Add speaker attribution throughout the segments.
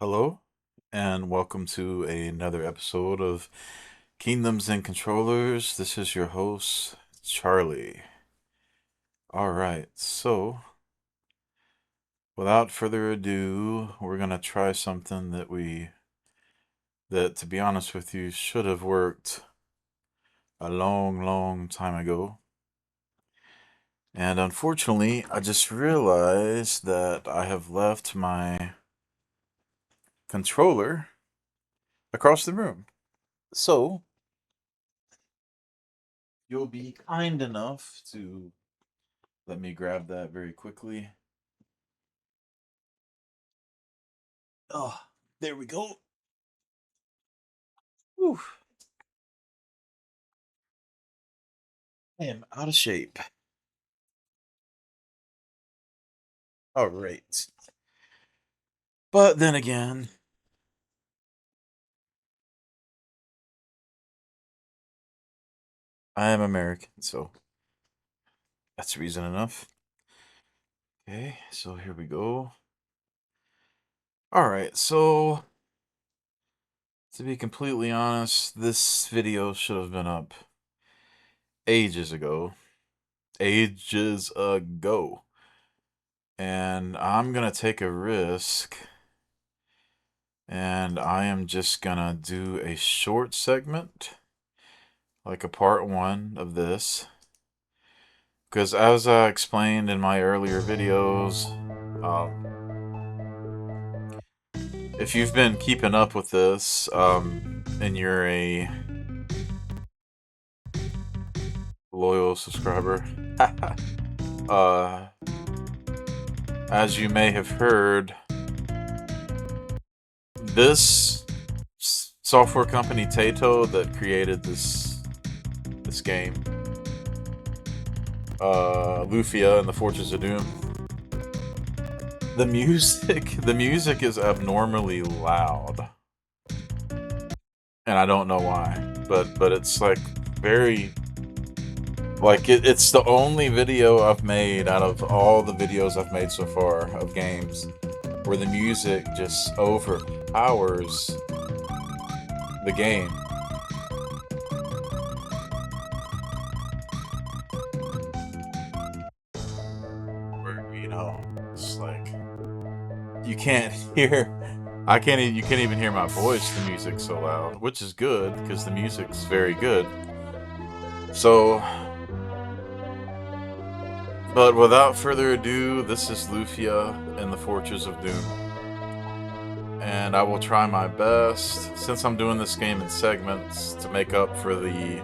Speaker 1: Hello, and welcome to another episode of Kingdoms and Controllers. This is your host, Charlie. All right, so without further ado, we're gonna try something that to be honest with you, should have worked a long, long time ago. And unfortunately, I just realized that I have left my controller across the room. So, you'll be kind enough to let me grab that very quickly. Oh, there we go. Whew. I am out of shape. All right. But then again, I am American, so that's reason enough. Okay, so here we go. All right, so to be completely honest, this video should have been up ages ago. Ages ago. And I'm going to take a risk. And I am just going to do a short segment, like a part one of this. Because as I explained in my earlier videos, if you've been keeping up with this, and you're a loyal subscriber, uh, as you may have heard, this software company Taito that created this game, Lufia and the Fortress of Doom, the music is abnormally loud, and I don't know why, but it's like very it's the only video I've made out of all the videos I've made so far of games where the music just overpowers the game. Where it's like you can't hear you can't even hear my voice, the music's so loud, which is good because the music's very good. So, but without further ado, this is Lufia and the Fortress of Doom. And I will try my best, since I'm doing this game in segments, to make up for the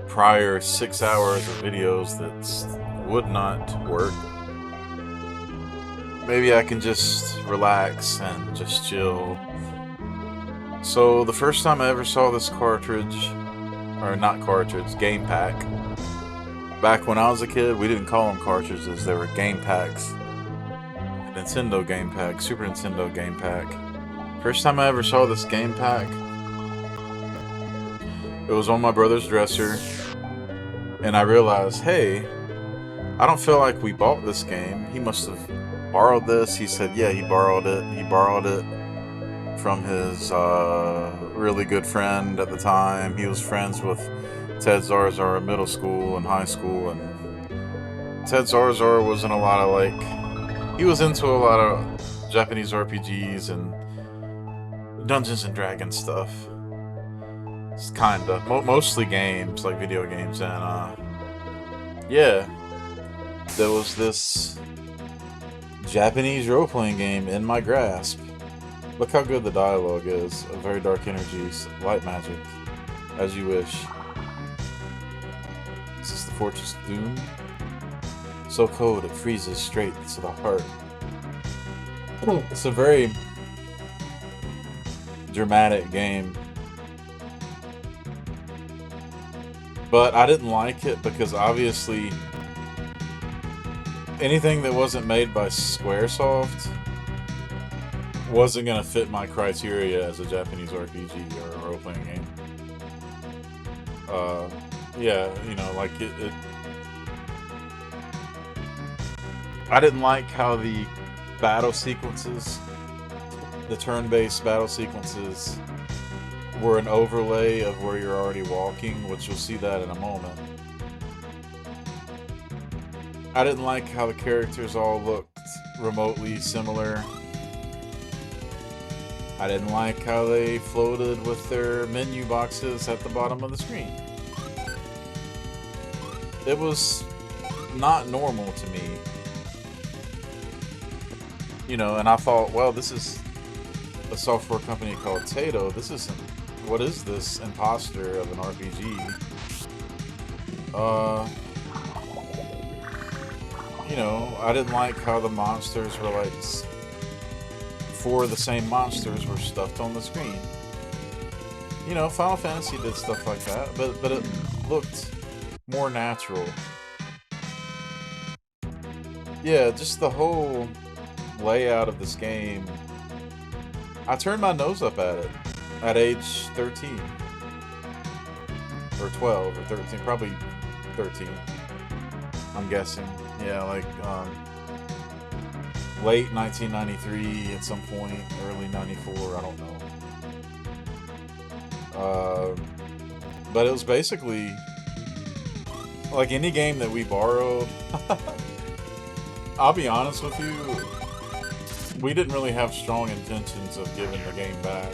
Speaker 1: prior 6 hours of videos that would not work. Maybe I can just relax and just chill. So the first time I ever saw this cartridge, or not cartridge, game pack, back when I was a kid, we didn't call them cartridges, they were game packs. Nintendo game pack, Super Nintendo game pack. First time I ever saw this game pack, it was on my brother's dresser, and I realized, hey, I don't feel like we bought this game. He must have borrowed this. He said, yeah, he borrowed it. He borrowed it from his really good friend at the time. He was friends with Ted Zarzar in middle school and high school, and Ted Zarzar was in a lot of he was into a lot of Japanese RPGs and Dungeons and Dragons stuff. It's kinda mostly games, like video games, and yeah, there was this Japanese role-playing game in my grasp. Look how good the dialogue is. A very dark energies, light magic, as you wish. Is this the Fortress of Doom? So cold it freezes straight to the heart. It's a very dramatic game. But I didn't like it because obviously anything that wasn't made by Squaresoft wasn't gonna fit my criteria as a Japanese RPG or a role-playing game. Yeah, like it. I didn't like how the battle sequences, the turn-based battle sequences were an overlay of where you're already walking, which you'll see that in a moment. I didn't like how the characters all looked remotely similar. I didn't like how they floated with their menu boxes at the bottom of the screen. It was not normal to me. You know, and I thought, well, this is a software company called Tato. This isn't... What is this imposter of an RPG? You know, I didn't like how the monsters were like... 4 of the same monsters were stuffed on the screen. You know, Final Fantasy did stuff like that, but it looked more natural. Yeah, just the whole layout of this game. I turned my nose up at it at age 13. Or 12 or 13, probably 13. I'm guessing. Yeah, like late 1993 at some point, early 94, I don't know. But it was basically like any game that we borrowed. I'll be honest with you, we didn't really have strong intentions of giving the game back.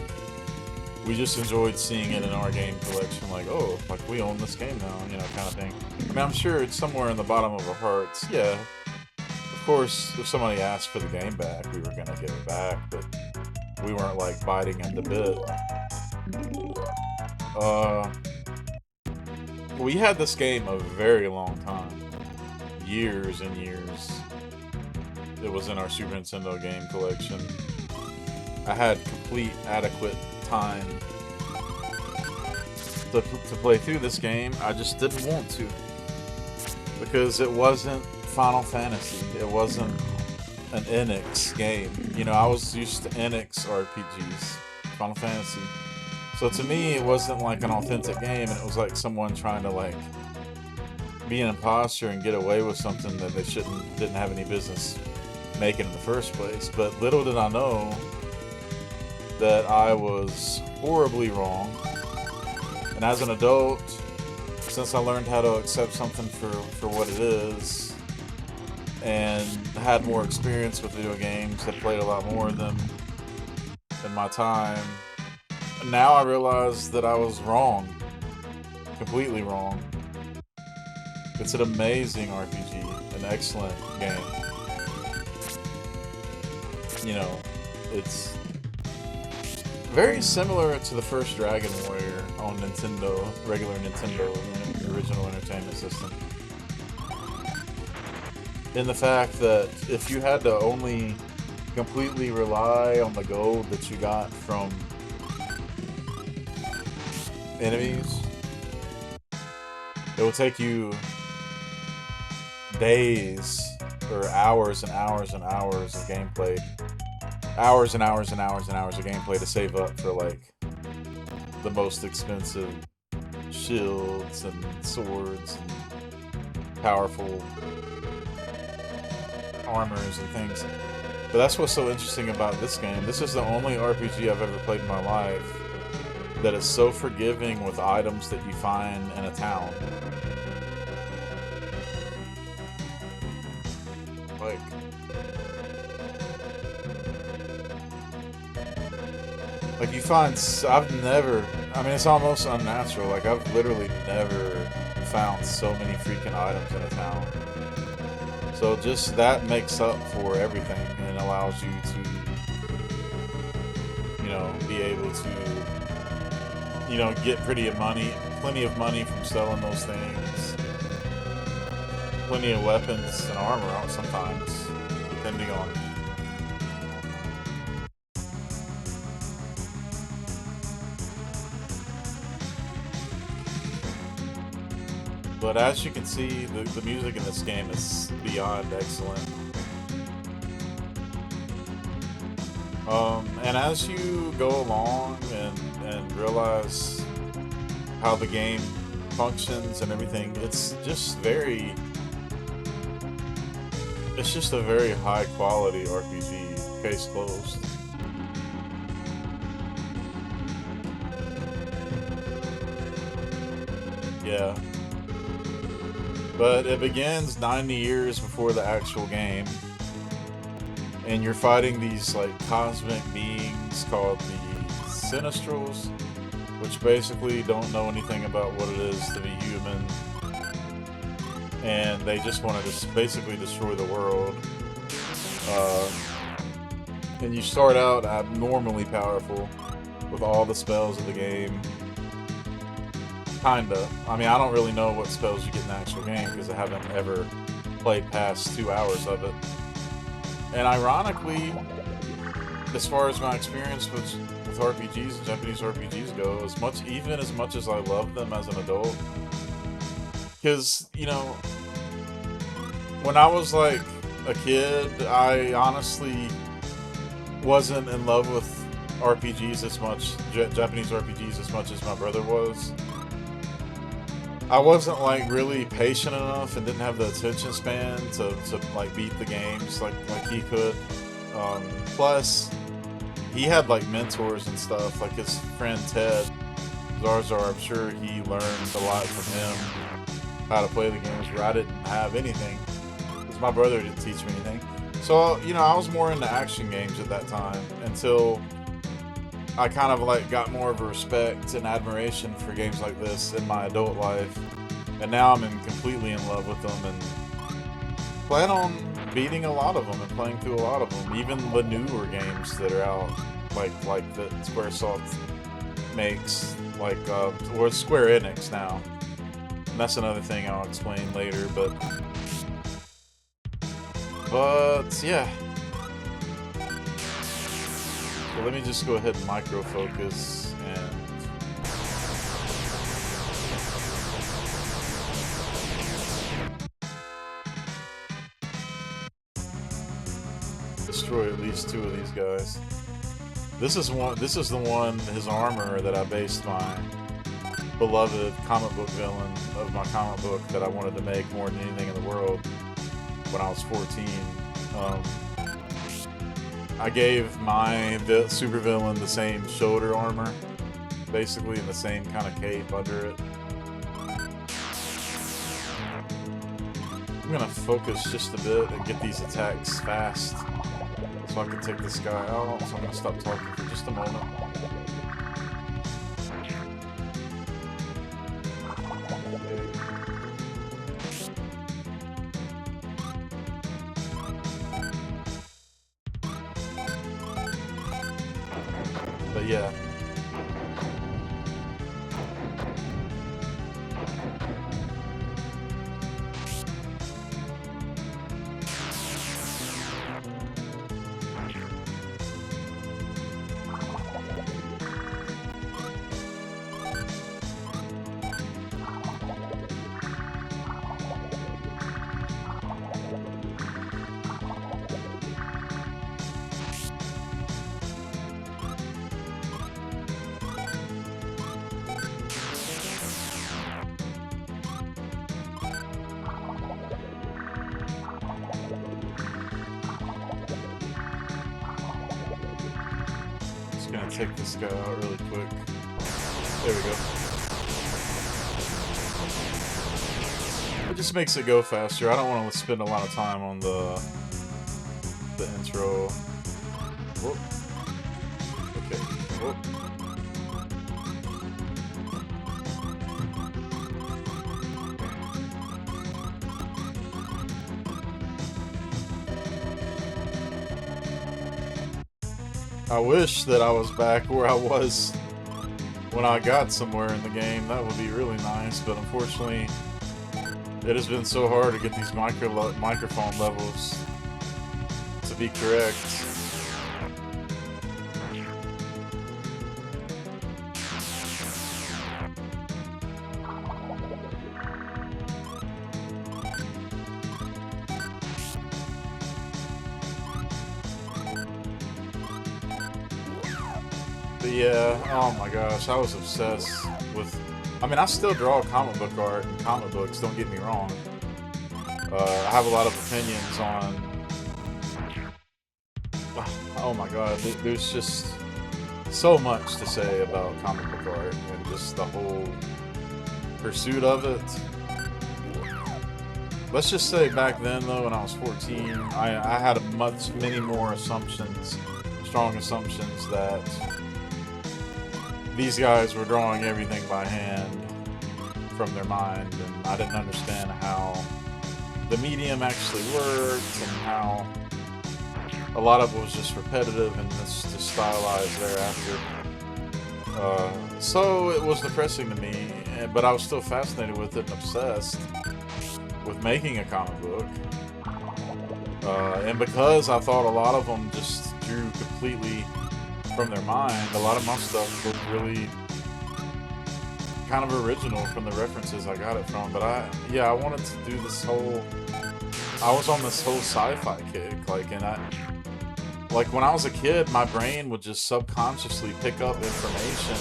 Speaker 1: We just enjoyed seeing it in our game collection, like, oh, like we own this game now, you know, kind of thing. I mean, I'm sure it's somewhere in the bottom of our hearts, yeah. Of course, if somebody asked for the game back, we were gonna give it back, but we weren't like biting at the bit. We had this game a very long time. Years and years. It was in our Super Nintendo game collection. I had complete, adequate time to play through this game. I just didn't want to. Because it wasn't Final Fantasy. It wasn't an NX game. You know, I was used to NX RPGs. Final Fantasy. So to me, it wasn't like an authentic game, and it was like someone trying to like be an imposter and get away with something that they didn't have any business making in the first place. But little did I know that I was horribly wrong. And as an adult, since I learned how to accept something for what it is, and had more experience with video games, had played a lot more of them in my time, now I realize that I was wrong. Completely wrong. It's an amazing RPG, an excellent game. You know, it's very similar to the first Dragon Warrior on Nintendo, regular Nintendo, original entertainment system. In the fact that if you had to only completely rely on the gold that you got from enemies, it will take you days or hours and hours and hours of gameplay. Hours and hours and hours and hours of gameplay to save up for like the most expensive shields and swords and powerful armors and things. But that's what's so interesting about this game. This is the only RPG I've ever played in my life that is so forgiving with items that you find in a town. Like you find, I mean, it's almost unnatural. Like I've literally never found so many freaking items in a town. So just that makes up for everything and allows you to, you know, be able to, you know, get plenty of money from selling those things. Plenty of weapons and armor out sometimes, depending on. But as you can see, the music in this game is beyond excellent. And as you go along and realize how the game functions and everything, it's just a very high quality RPG, case closed. Yeah. But it begins 90 years before the actual game. And you're fighting these like cosmic beings called the Sinistrals, which basically don't know anything about what it is to be human. And they just want to just basically destroy the world. And you start out abnormally powerful with all the spells of the game. Kinda. I mean, I don't really know what spells you get in the actual game because I haven't ever played past 2 hours of it. And ironically, as far as my experience with RPGs and Japanese RPGs go, even as much as I love them as an adult, because, you know, when I was like a kid, I honestly wasn't in love with RPGs as much, Japanese RPGs as much as my brother was. I wasn't like really patient enough and didn't have the attention span to like beat the games like he could. Plus, he had like mentors and stuff, like his friend Ted Zarzar. I'm sure he learned a lot from him how to play the games where I didn't have anything because my brother didn't teach me anything. So, you know, I was more into action games at that time until I kind of like got more of a respect and admiration for games like this in my adult life, and now I'm completely in love with them and plan on beating a lot of them and playing through a lot of them, even the newer games that are out, like that SquareSoft makes, or Square Enix now. And that's another thing I'll explain later, but yeah. So let me just go ahead and micro focus and destroy at least 2 of these guys. This is the one, his armor, that I based my beloved comic book villain of my comic book that I wanted to make more than anything in the world when I was 14. I gave my supervillain the same shoulder armor, basically, and the same kind of cape under it. I'm gonna focus just a bit and get these attacks fast so I can take this guy out. So I'm gonna stop talking for just a moment. But yeah. Gonna take this guy out really quick. There we go. It just makes it go faster. I don't want to spend a lot of time on the intro. Whoop. Okay. Whoop. I wish that I was back where I was when I got somewhere in the game. That would be really nice, but unfortunately, it has been so hard to get these microphone levels to be correct. But yeah, oh my gosh, I was obsessed with... I mean, I still draw comic book art and comic books, don't get me wrong. I have a lot of opinions on... Oh my god, there's just so much to say about comic book art and just the whole pursuit of it. Let's just say back then, though, when I was 14, I had many more assumptions, strong assumptions that these guys were drawing everything by hand from their mind, and I didn't understand how the medium actually worked and how a lot of it was just repetitive and just stylized thereafter. So it was depressing to me, but I was still fascinated with it and obsessed with making a comic book. And because I thought a lot of them just drew completely from their mind, a lot of my stuff looked really kind of original from the references I got it from. But I wanted to do this whole, I was on this whole sci-fi kick, like when I was a kid, my brain would just subconsciously pick up information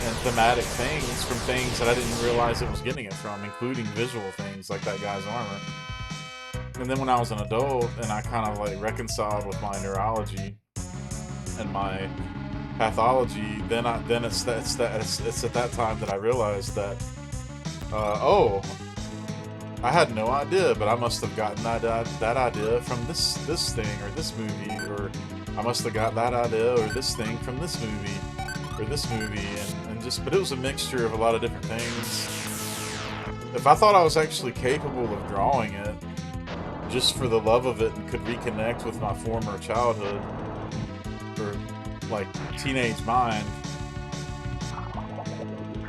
Speaker 1: and thematic things from things that I didn't realize it was getting it from, including visual things like that guy's armor. And then when I was an adult and I kind of like reconciled with my neurology and my pathology, then it's at that time that I realized that oh, I had no idea, but I must have gotten that idea from this thing or this movie, or I must have got that idea or this thing from this movie or this movie, and just, but it was a mixture of a lot of different things. If I thought I was actually capable of drawing it just for the love of it and could reconnect with my former childhood or like teenage mind,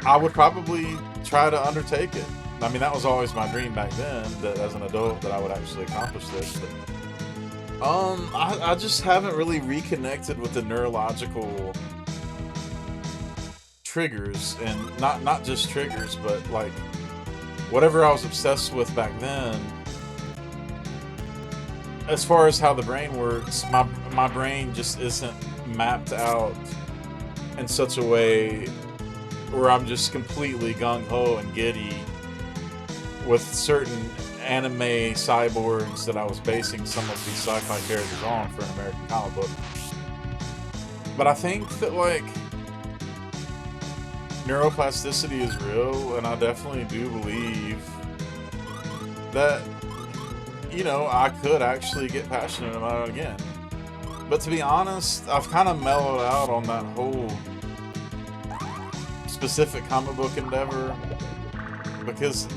Speaker 1: I would probably try to undertake it. I mean, that was always my dream back then, that as an adult that I would actually accomplish this, but I just haven't really reconnected with the neurological triggers, and not just triggers, but like whatever I was obsessed with back then. As far as how the brain works, my brain just isn't mapped out in such a way where I'm just completely gung-ho and giddy with certain anime cyborgs that I was basing some of these sci-fi characters on for an American comic book. But I think that, like, neuroplasticity is real, and I definitely do believe that, you know, I could actually get passionate about it again. But to be honest, I've kind of mellowed out on that whole specific comic book endeavor, because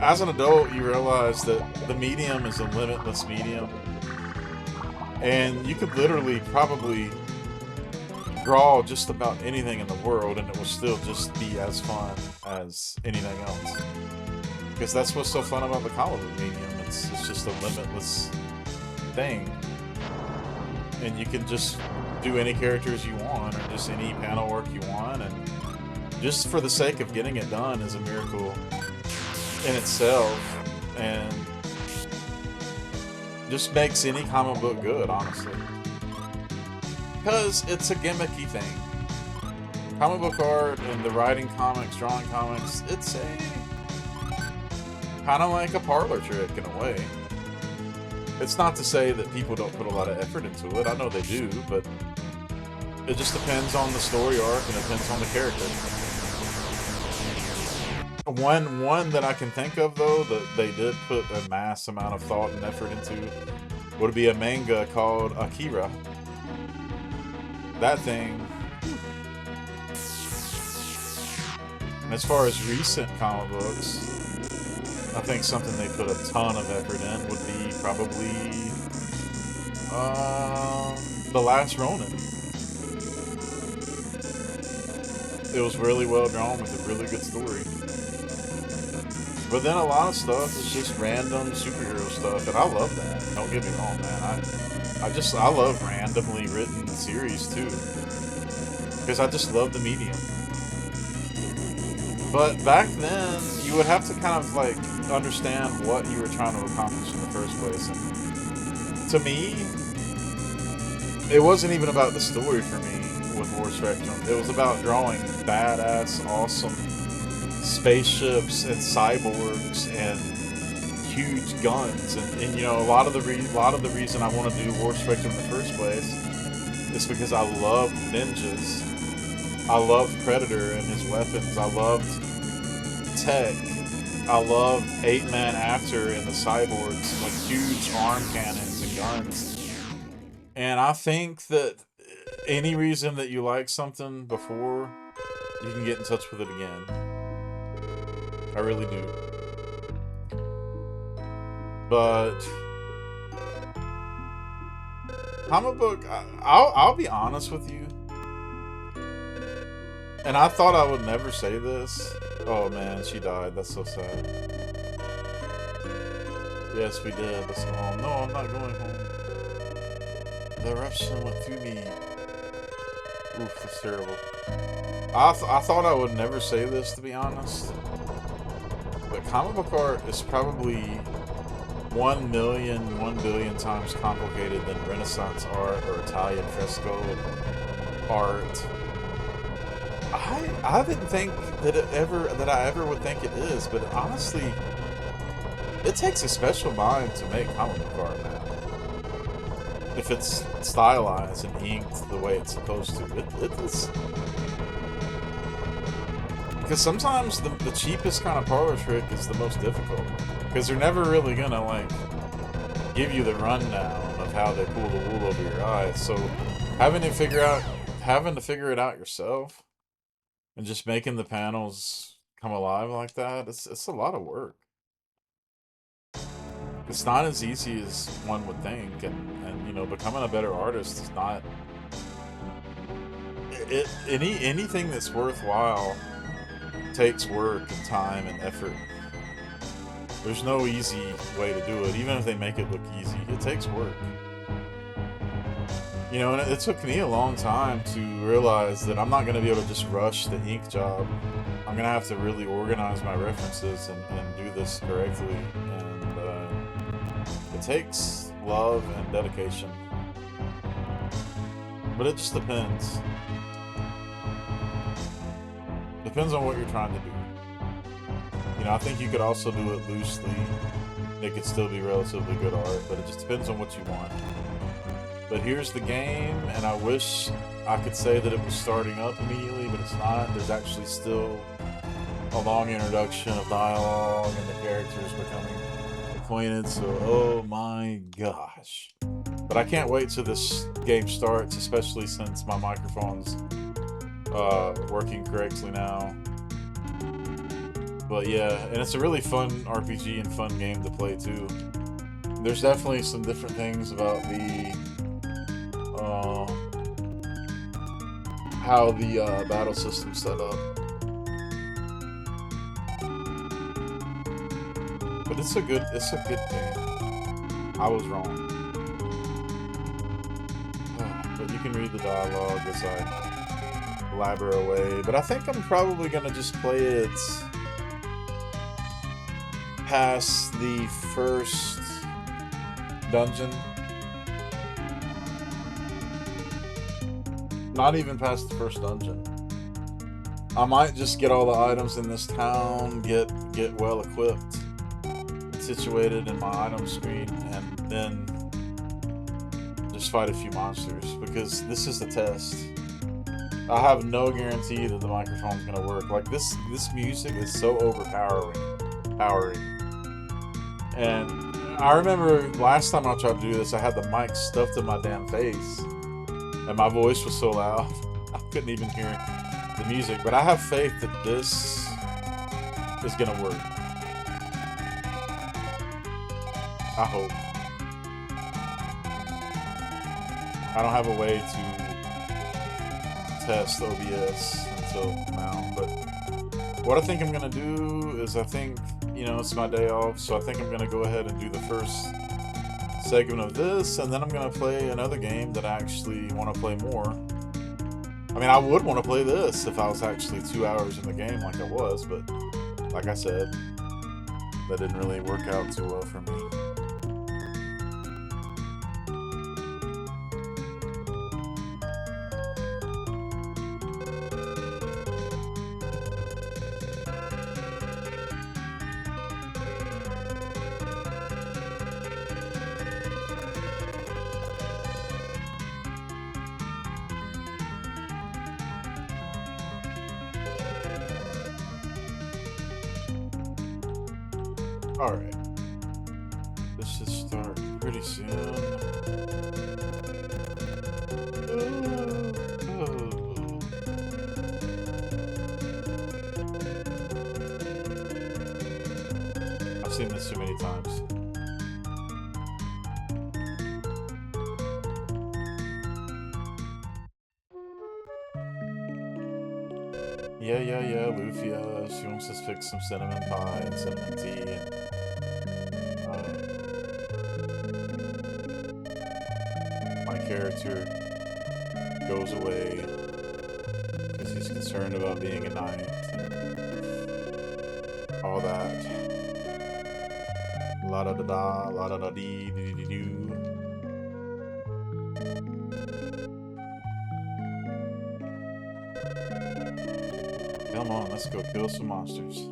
Speaker 1: as an adult, you realize that the medium is a limitless medium, and you could literally probably draw just about anything in the world and it will still just be as fun as anything else. Because that's what's so fun about the comic book medium. It's just a limitless thing, and you can just do any characters you want, or just any panel work you want, and just for the sake of getting it done is a miracle in itself, and just makes any comic book good, honestly. Because it's a gimmicky thing. Comic book art and the writing comics, drawing comics, it's a kind of like a parlor trick in a way. It's not to say that people don't put a lot of effort into it. I know they do, but it just depends on the story arc and it depends on the character. One that I can think of, though, that they did put a mass amount of thought and effort into would be a manga called Akira. That thing. And as far as recent comic books, I think something they put a ton of effort in would be probably The Last Ronin. It was really well drawn with a really good story. But then a lot of stuff is just random superhero stuff, and I love that. Don't get me wrong, man. I love randomly written series too, because I just love the medium. But back then, you would have to kind of like understand what you were trying to accomplish in the first place. And to me, it wasn't even about the story for me with War Spectrum. It was about drawing badass, awesome spaceships and cyborgs and huge guns, and you know, a lot of the reason I want to do War Spectrum in the first place is because I loved ninjas. I loved Predator and his weapons. I loved tech. I love 8-Man After and the cyborgs, like huge arm cannons and guns. And I think that any reason that you like something before, you can get in touch with it again. I really do. But comic book, I'll be honest with you. And I thought I would never say this. Oh man, she died. That's so sad. Yes, we did. Let's go home. No, I'm not going home. The eruption went through me. Oof, that's terrible. I thought I would never say this, to be honest. But comic book art is probably 1 billion times complicated than Renaissance art or Italian fresco art. I didn't think that I ever would think it is, but honestly, it takes a special mind to make comic book art, man. If it's stylized and inked the way it's supposed to, it is. Because sometimes the cheapest kind of parlor trick is the most difficult, because they're never really gonna like give you the rundown of how they pull the wool over your eyes. So having to figure it out yourself. And just making the panels come alive like that, it's a lot of work. It's not as easy as one would think, and you know, becoming a better artist is not. Anything that's worthwhile takes work and time and effort. There's no easy way to do it, even if they make it look easy. It takes work. You know, and it took me a long time to realize that I'm not going to be able to just rush the ink job. I'm going to have to really organize my references and do this correctly. And it takes love and dedication. But it just depends. Depends on what you're trying to do. You know, I think you could also do it loosely. It could still be relatively good art, but it just depends on what you want. But here's the game, and I wish I could say that it was starting up immediately, but it's not. There's actually still a long introduction of dialogue and the characters becoming acquainted, so oh my gosh. But I can't wait till this game starts, especially since my microphone's working correctly now. But yeah, and it's a really fun RPG and fun game to play too. There's definitely some different things about how the battle system's set up. But it's a good game. I was wrong. But you can read the dialogue as I blabber away. But I think I'm probably gonna just play it past the first dungeon. Not even past the first dungeon. I might just get all the items in this town, get well equipped, situated in my item screen, and then just fight a few monsters, because this is the test. I have no guarantee that the microphone's gonna work. Like this music is so overpowering. And I remember last time I tried to do this, I had the mic stuffed in my damn face. And my voice was so loud, I couldn't even hear the music. But I have faith that this is gonna work. I hope. I don't have a way to test OBS until now, but what I think I'm gonna do is you know, it's my day off, so I think I'm gonna go ahead and do the first segment of this, and then I'm gonna play another game that I actually want to play more. I mean, I would want to play this if I was actually 2 hours in the game like I was, but like I said, that didn't really work out too well for me. Alright. This should start pretty soon. I've seen this too many times. Yeah, Lufia. She wants to fix some cinnamon pie and cinnamon tea, and my character goes away because he's concerned about being a knight and all that. La da da da, la da da dee dee dee doo. Come on, let's go kill some monsters.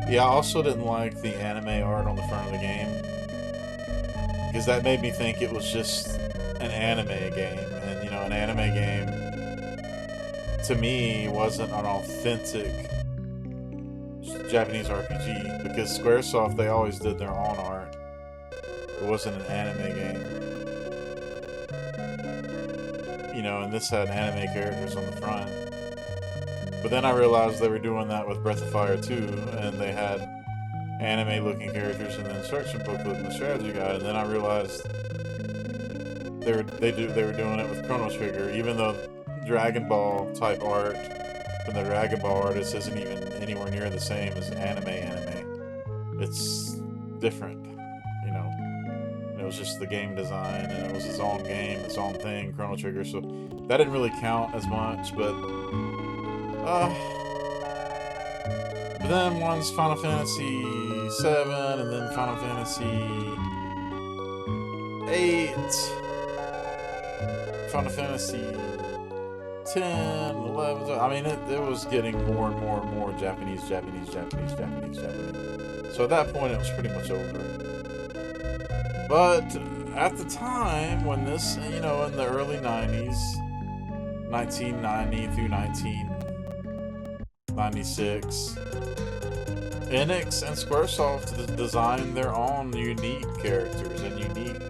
Speaker 1: Yeah, I also didn't like the anime art on the front of the game, because that made me think it was just an anime game, and you know, an anime game to me wasn't an authentic Japanese RPG, because Squaresoft, they always did their own art. It wasn't an anime game. You know, and this had anime characters on the front. But then I realized they were doing that with Breath of Fire 2, and they had anime-looking characters in the instruction booklet and the strategy guide, and then I realized they were doing it with Chrono Trigger, even though Dragon Ball type art from the Dragon Ball artist isn't even anywhere near the same as anime. It's different, you know. And it was just the game design, and it was its own game, its own thing, Chrono Trigger, so that didn't really count as much, but then one's Final Fantasy VII, and then Final Fantasy VIII, Final Fantasy 10, 11. I mean, it was getting more and more Japanese. So at that point, it was pretty much over. But at the time, when this, you know, in the early 90s, 1990 through 1996, Enix and Squaresoft designed their own unique characters and unique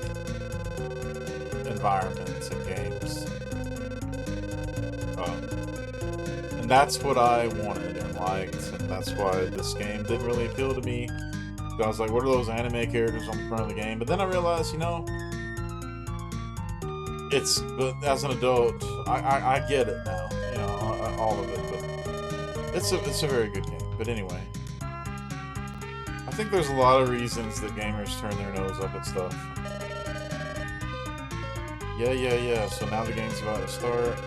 Speaker 1: environments and games. And that's what I wanted and liked, and that's why this game didn't really appeal to me. I was like, what are those anime characters on the front of the game? But then I realized, you know, but as an adult, I get it now, you know, all of it, but it's a very good game. But anyway, I think there's a lot of reasons that gamers turn their nose up at stuff. Yeah, so now the game's about to start.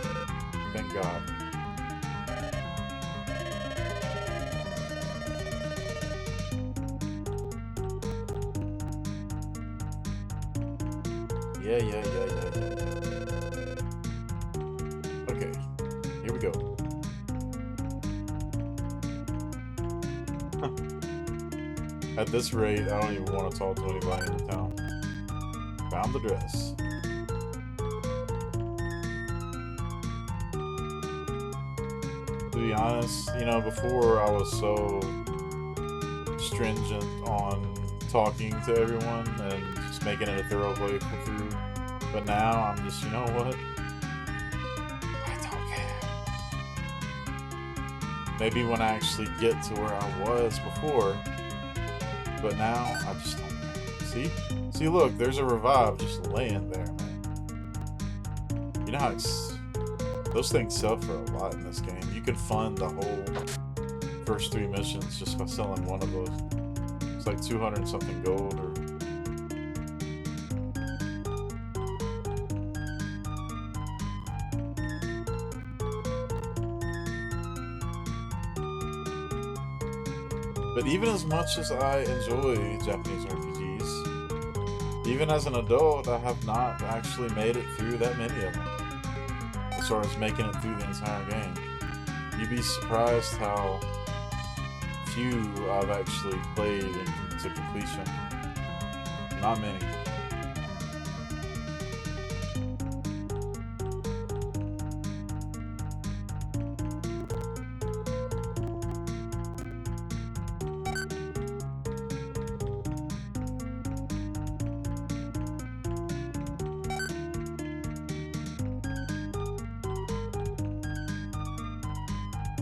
Speaker 1: Thank God. Yeah. Okay, here we go. At this rate, I don't even want to talk to anybody in the town. Found the dress. To be honest, you know, before I was so stringent on talking to everyone and just making it a thorough playthrough. But now I'm just, you know what? I don't care. Maybe when I actually get to where I was before. But now I just don't care. See, look, there's a revive just laying there, man. You know how those things sell for a lot in this game. You can fund the whole first 3 missions just by selling one of those. like 200 and something gold or... But even as much as I enjoy Japanese RPGs, even as an adult, I have not actually made it through that many of them. As far as making it through the entire game. You'd be surprised how few I've actually played to completion. Not many.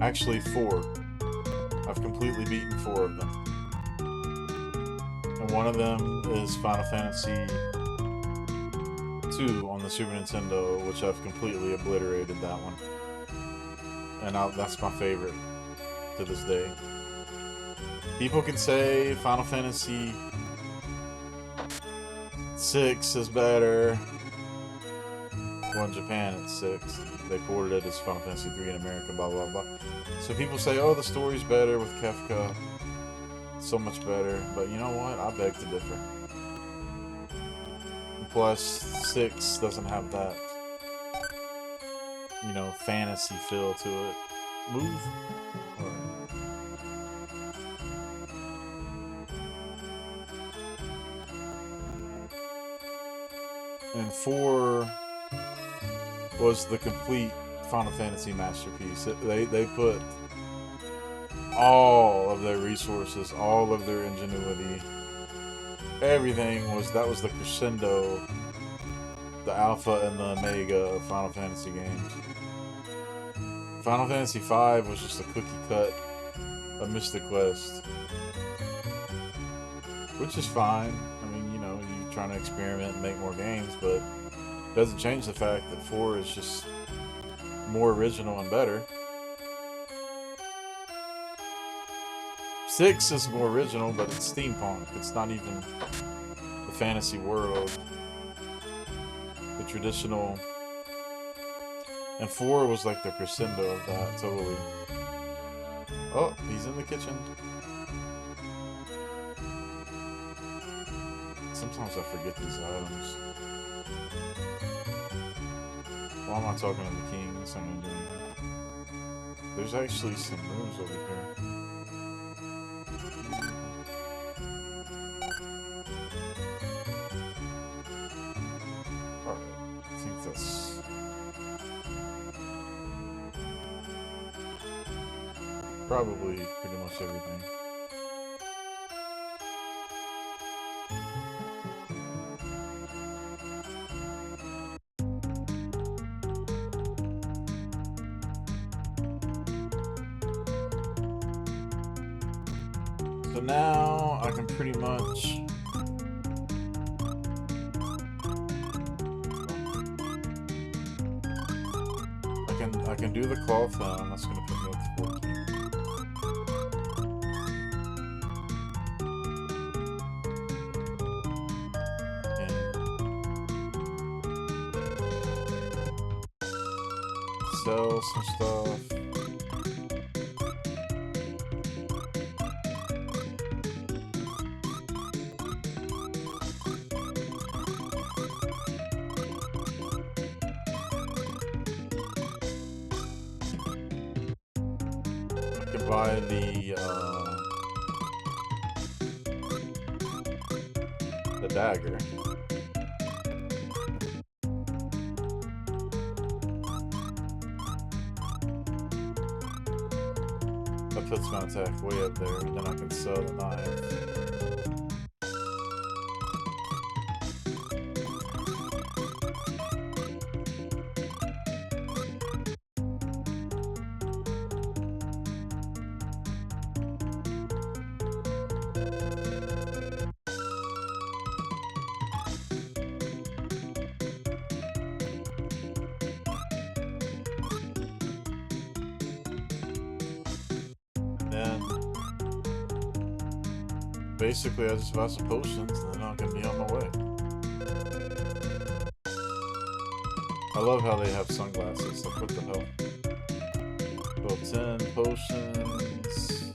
Speaker 1: Actually, 4. I've completely beaten 4 of them. And one of them is Final Fantasy II on the Super Nintendo, which I've completely obliterated that one. And that's my favorite to this day. People can say Final Fantasy VI is better. Well, in Japan it's 6. They ported it as Final Fantasy III in America, blah, blah, blah. So people say, oh, the story's better with Kefka. So much better. But you know what? I beg to differ. Plus, 6 doesn't have that, you know, fantasy feel to it. Move. Alright. And 4 was the complete Final Fantasy masterpiece. They put all of their resources, all of their ingenuity, everything that was the crescendo, the alpha and the omega of Final Fantasy games. Final Fantasy V was just a cookie cut of Mystic Quest, which is fine. I mean, you know, you're trying to experiment and make more games, but it doesn't change the fact that 4 is just more original and better. 6 is more original, but it's steampunk. It's not even the fantasy world. The traditional. And 4 was like the crescendo of that, totally. Oh, he's in the kitchen. Sometimes I forget these items. Why am I talking to the king? That's not gonna do anything. There's actually some rooms over here. Alright, I think that's... probably pretty much everything. So now I can pretty much I can do the claw film. That's gonna put me up to 14. Sell some stuff. I can buy the dagger. That puts my attack way up there, and then I can sell the knife. basically, I just buy some potions and then I can be on my way. I love how they have sunglasses. Like, what the hell? Well, 10 potions.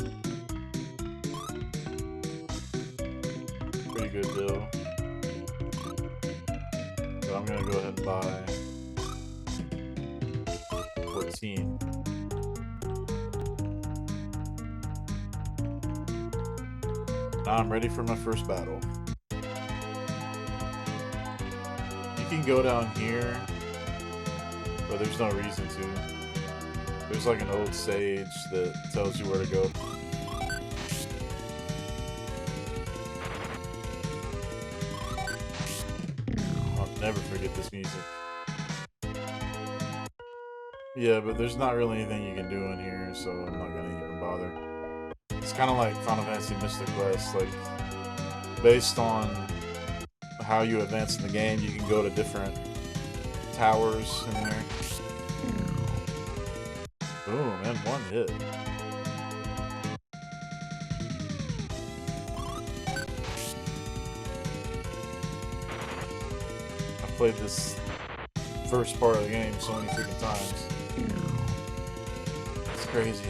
Speaker 1: Pretty good deal. But I'm gonna go ahead and buy 14. Now I'm ready for my first battle. You can go down here, but there's no reason to. There's like an old sage that tells you where to go. I'll never forget this music. Yeah, but there's not really anything you can do in here, so I'm not gonna even bother. It's kind of like Final Fantasy Mystic Quest, like based on how you advance in the game, you can go to different towers in there. Boom, and one hit. I've played this first part of the game so many freaking times. It's crazy.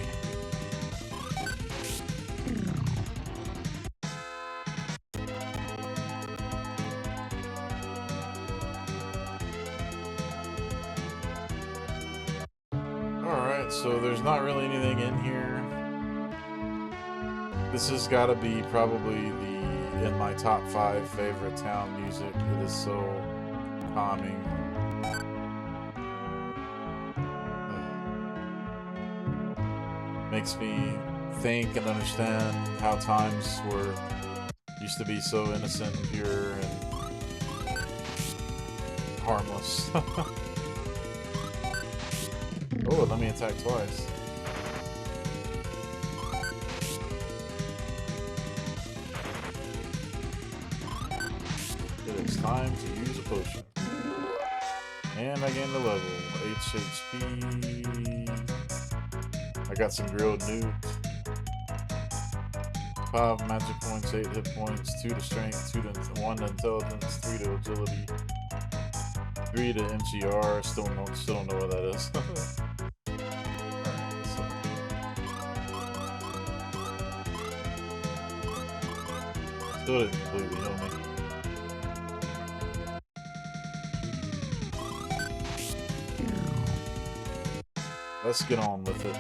Speaker 1: Alright, so there's not really anything in here. This has got to be probably in my top 5 favorite town music. It is so calming. Makes me think and understand how times were used to be so innocent and pure and harmless. Oh, let me attack twice. It is time to use a potion. And I gained a level. HP. I got some grilled newt. 5 magic points, 8 hit points, 2 to strength, 1 to intelligence, 3 to agility, 3 to MGR. Still don't know what that is. Alright, so. Still didn't completely heal me. Let's get on with it.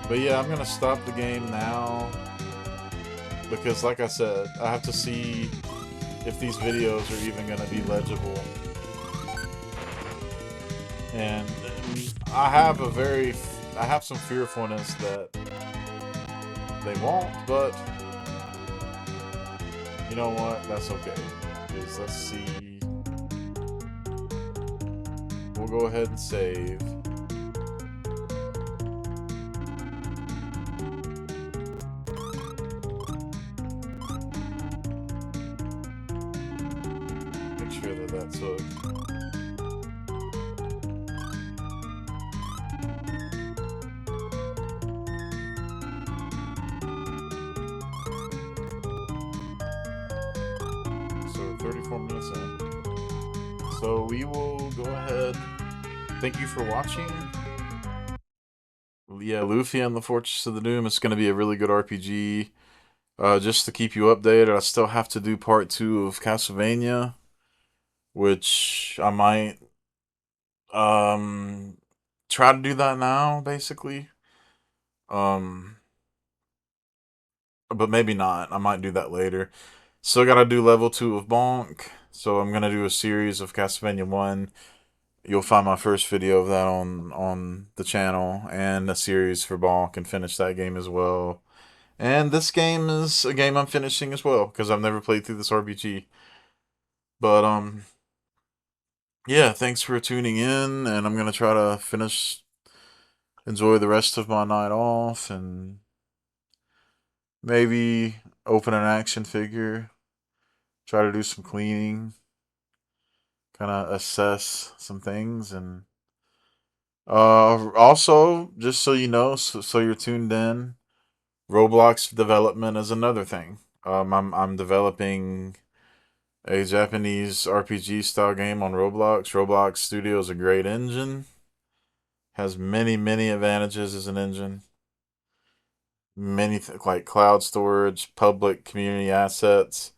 Speaker 1: But yeah, I'm gonna stop the game now because, like I said, I have to see if these videos are even gonna be legible. And I have some fearfulness that they won't, but you know what? That's okay. Because let's see. We'll go ahead and save. Make sure that that's hooked. So 34 minutes in. So we will go ahead. Thank you for watching. Yeah, Lufia and the Fortress of the Doom. It's going to be a really good RPG. Just to keep you updated, I still have to do part 2 of Castlevania, which I might try to do that now, basically. But maybe not. I might do that later. Still gotta do level 2 of Bonk. So I'm gonna do a series of Castlevania 1. You'll find my first video of that on the channel, and a series for Bonk, and finish that game as well. And this game is a game I'm finishing as well, because I've never played through this RPG. But yeah, thanks for tuning in, and I'm gonna try to enjoy the rest of my night off, and maybe open an action figure, try to do some cleaning, kind of assess some things, and also, just so you know, so you're tuned in, Roblox development is another thing. I'm developing a Japanese RPG style game on Roblox. Roblox Studio is a great engine. Has many advantages as an engine. Like cloud storage, public community assets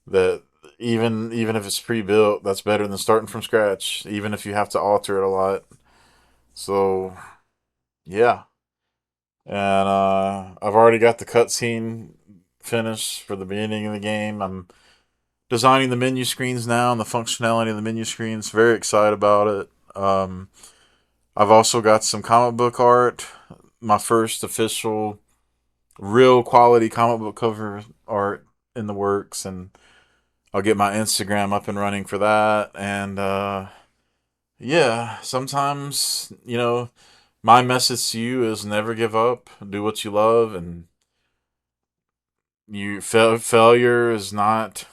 Speaker 1: that even if it's pre-built, that's better than starting from scratch. Even if you have to alter it a lot. So yeah, and I've already got the cutscene finished for the beginning of the game. I'm designing the menu screens now and the functionality of the menu screens. Very excited about it. I've also got some comic book art. My first official, real quality comic book cover art in the works, and I'll get my Instagram up and running for that. And yeah, sometimes my message to you is never give up. Do what you love, and failure is not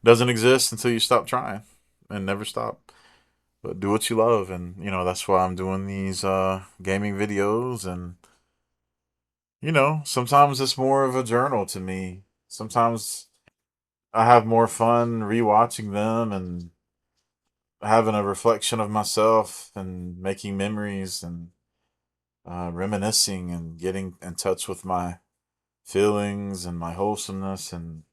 Speaker 1: doesn't exist until you stop trying, and never stop. But do what you love, and that's why I'm doing these gaming videos, and sometimes it's more of a journal to me. Sometimes I have more fun rewatching them and having a reflection of myself and making memories and reminiscing and getting in touch with my feelings and my wholesomeness, and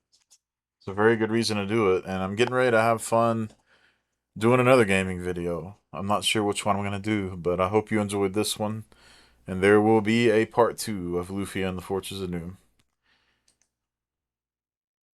Speaker 1: it's a very good reason to do it. And I'm getting ready to have fun doing another gaming video. I'm not sure which one I'm going to do, but I hope you enjoyed this one. And there will be a part 2 of Lufia and the Fortress of Doom.